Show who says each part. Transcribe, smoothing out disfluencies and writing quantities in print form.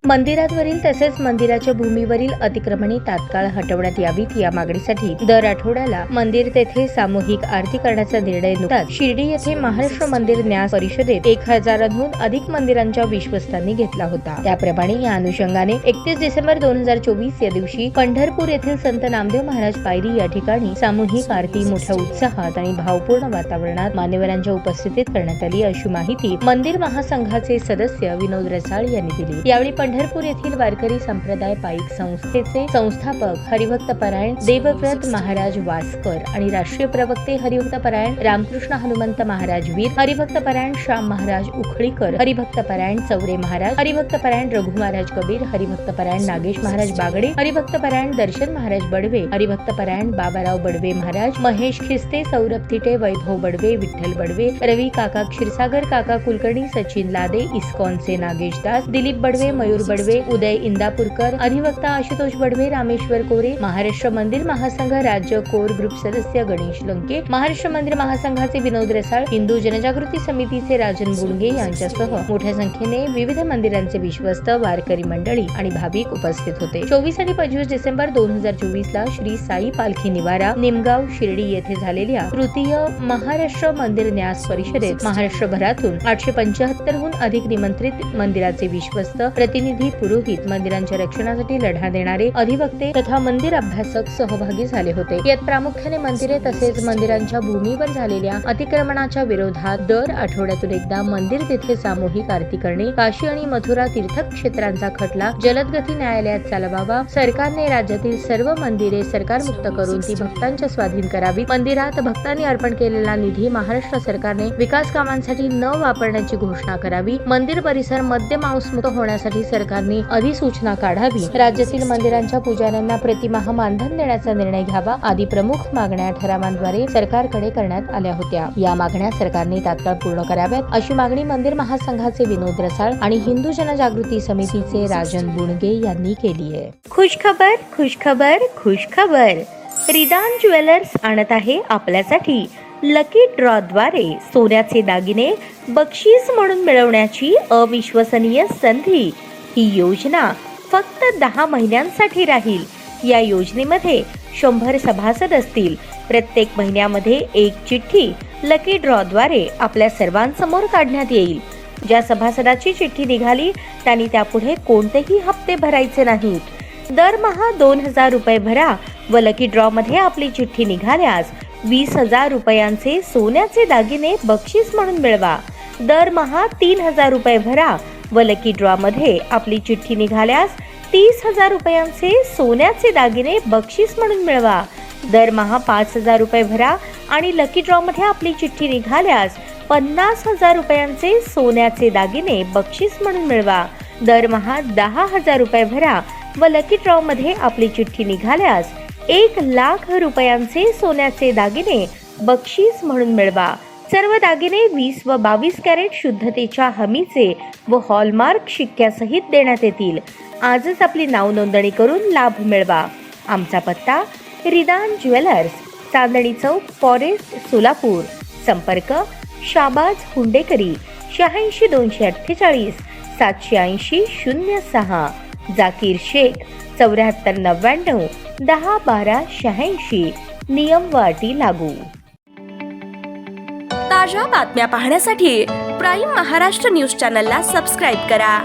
Speaker 1: मंदिरावरील तसेच मंदिराच्या भूमीवरील अतिक्रमणे तात्काळ हटवण्यात यावीत या मागणीसाठी दर आठवड्याला मंदिर तेथे सामूहिक आरती करण्याचा निर्णय नुकताच शिर्डी येथे महाराष्ट्र मंदिर न्यास परिषदेत 1000हून अधिक मंदिरांच्या विश्वस्तांनी घेतला होता। त्याप्रमाणे या अनुषंगाने 31 डिसेंबर 2024 या दिवशी पंढरपूर येथील संत नामदेव महाराज पायरी या ठिकाणी सामूहिक आरती मोठ्या उत्साहात आणि भावपूर्ण वातावरणात मान्यवरांच्या उपस्थितीत करण्यात आली, अशी माहिती मंदिर महासंघाचे सदस्य विनोद रसाळ यांनी दिली। यावेळी पंढरपूर येथील वारकरी संप्रदाय पाईक संस्थेचे संस्थापक हरिभक्त परायण देवव्रत महाराज वासकर आणि राष्ट्रीय प्रवक्ते हरिभक्त परायण रामकृष्ण हनुमंत महाराज वीर, हरिभक्त परायण श्याम महाराज उखळीकर, हरिभक्त परायण चौरे महाराज, हरिभक्त परायण रघु महाराज कबीर, हरिभक्त परायण नागेश महाराज बागडे, हरिभक्त परायण दर्शन महाराज बडवे, हरिभक्त परायण बाबाराव बडवे महाराज, महेश खिस्ते, सौरभ थिटे, वैभव बडवे, विठ्ठल बडवे, रवी काका क्षीरसागर, काका कुलकर्णी, सचिन लादे, इस्कॉनचे नागेश दास, दिलीप बडवे, मयूर बडवे, उदय इंदापूरकर, अधिवक्ता आशुतोष बडवे, रामेश्वर कोरे, महाराष्ट्र मंदिर महासंघ राज्य कोर ग्रुप सदस्य गणेश लंके, महाराष्ट्र मंदिर महासंघाचे विनोद रसाळ, हिंदू जनजागृती समितीचे राजन बुडगे यांच्यासह मोठ्या संख्येने विविध मंदिरांचे विश्वस्त, वारकरी मंडळी आणि भाविक उपस्थित होते। 24 आणि 25 डिसेंबर 2024 ला श्री साई पालखी निवारा निमगाव शिर्डी येथे झालेल्या तृतीय महाराष्ट्र मंदिर न्यास परिषदेत महाराष्ट्रभरातून 875हून अधिक निमंत्रित मंदिराचे विश्वस्त, प्रतिनिधी, पुरोहित, मंदिरांच्या रक्षणासाठी लढा देणारे अधिवक्ते तथा मंदिर अभ्यासक सहभागी झाले होते। यात प्रामुख्याने मंदिरे तसेच मंदिरांच्या भूमीवर झालेल्या अतिक्रमणाच्या विरोधात दर आठवड्यातून एकदा मंदिर तेथे सामूहिक आरती करणे, काशी आणि मथुरा तीर्थक्षेत्रांचा खटला जलदगती न्यायालयात चालवावा, सरकारने राज्यातील सर्व मंदिरे सरकारमुक्त करून ती भक्तांच्या स्वाधीन करावी, मंदिरात भक्तांनी अर्पण केलेला निधी महाराष्ट्र सरकारने विकास कामांसाठी न वापरण्याची घोषणा करावी, मंदिर परिसर मद्य मांसमुक्त होण्यासाठी सरकारने अधिसूचना काढावी, राज्यातील मंदिरांच्या पुजाऱ्यांना प्रतिमाह मानधन देण्याचा निर्णय घ्यावा आदी प्रमुख मागण्या ठरावांद्वारे सरकारकडे करण्यात आल्या होत्या। या मागण्या सरकारने तात्काळ पूर्ण कराव्यात अशी मागणी मंदिर महासंघाचे विनोद रसाळ आणि हिंदू जनजागृती समितीचे राजन बुडगे यांनी केली आहे। खुशखबर खुशखबर खुशखबर, रिदान ज्वेलर्स आणत आहे आपल्यासाठी लकी ड्रॉ द्वारे सोन्याचे दागिने बक्षीस म्हणून मिळवण्याची अविश्वसनीय संधी। ही योजना फक्त 10 महिन्यांसाठी राहील। या योजनेमध्ये 100 सभासद असतील। प्रत्येक महिन्यामध्ये एक चिठ्ठी लकी ड्रॉ द्वारे आपल्या सर्वांसमोर काढण्यात येईल। ज्या सभासदाची चिठ्ठी निघाली त्यांनी त्यापुढे कोणतेही हप्ते भरायचे नाहीत। दरमहा 2000 रुपये भरा व लकी ड्रॉ मध्ये आपली चिठ्ठी निघाल्यास 20,000 रुपयांचे सोन्याचे दागिने बक्षीस म्हणून मिळवा। दरमहा 3000 रुपये भरा व लकी ड्रॉ मध्ये आपली चिठ्ठी निघाल्यास 30,000 रुपयांचे सोन्याचे दागिने बक्षीस म्हणून मिळवा। दरमहा 5000 रुपये भरा आणि लकी ड्रॉ मध्ये आपली चिठ्ठी निघाल्यास 50,000 रुपयांचे सोन्याचे दागिने बक्षीस म्हणून मिळवा। दरमहा 10,000 रुपये भरा व लकी ड्रॉ मध्ये आपली चिठ्ठी निघाल्यास 1,00,000 रुपयांचे सोन्याचे दागिने बक्षीस म्हणून मिळवा। सर्व दागिने 20 व 22 कॅरेट शुद्धतेच्या हमीचे व हॉलमार्क शिक्क्यासहित देण्यात येतील। आजच आपली नाव नोंदणी करून लाभ मिळवा। आमचा पत्ता रिदान ज्वेलर्स, चांदणी चौक, फॉरेस्ट, सोलापूर। संपर्क शाबाज हुंडेकरी 86 248 780 06, जाकीर शेख 74 99 10 12 86। नियम व अटी लागू।
Speaker 2: ताज्या बातम्या पाहण्यासाठी प्राईम महाराष्ट्र न्यूज चॅनलला सबस्क्राईब करा।